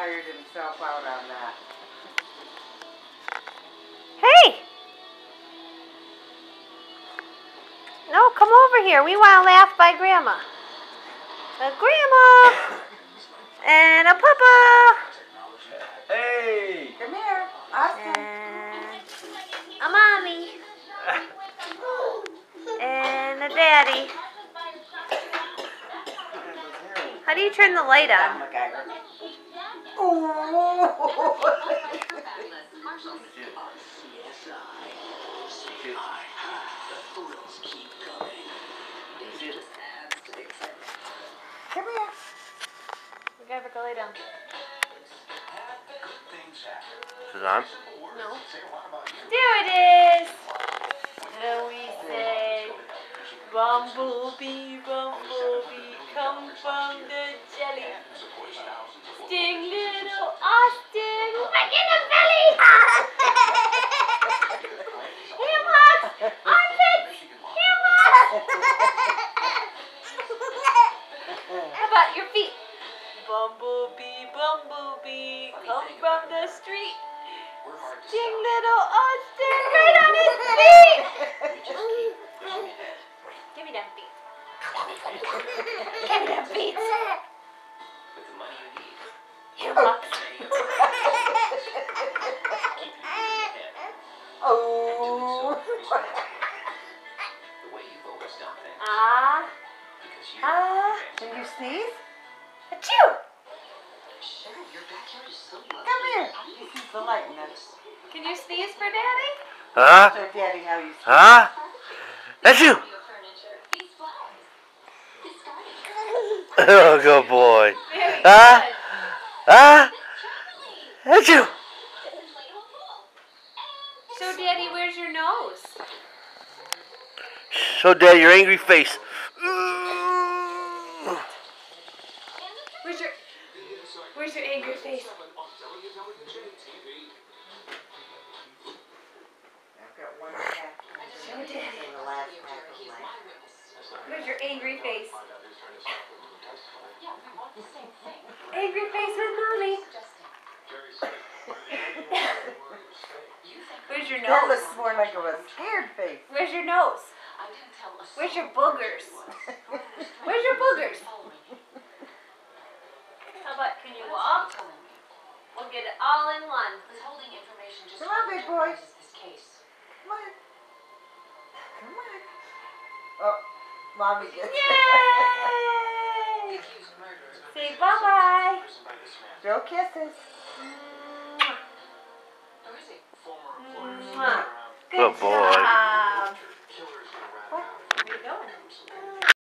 tired himself out on that. Hey! No, come over here. We want to laugh by Grandma. A Grandma! And a Papa! Hey! Come here, Austin. And a Mommy. And a Daddy. How do you turn the light on? Come here. We gotta go lay down. Is it on? No. There it is! And we say, Bumblebee, Bumblebee, come from the jelly. Sting little Austin, right in the belly! Hammock! Armpits! Hammock! How about your feet? Bumblebee, Bumblebee, come from the street. Sting little Austin, right on his feet! Give me them feet. Give me them feet. With the money you need. Hammock. Oh. The way you've always done things. Ah. Because you Ah. Can you sneeze? Achoo! your backyard is so lovely. Come here. This is the lightness. Can you sneeze for Daddy? Huh? Show Daddy how you sneeze. Huh? That's you! Oh, good boy. Very Huh? good. Huh? That's you! So, Daddy, where's your nose? Show Dad your angry face. Where's your angry face? I've got one pack. Show Daddy. In the last pack of mine. Where's your angry face? Angry face with Mommy. Where's your That nose? looks more like a scared face. Where's your nose? Where's your boogers? Where's your boogers? How about, can you walk? We'll get it all in one. Come on, big boy. Come on. Come on. Oh, Mommy gets it. Yay! Say bye-bye. Throw kisses. Mwah. Good boy. job.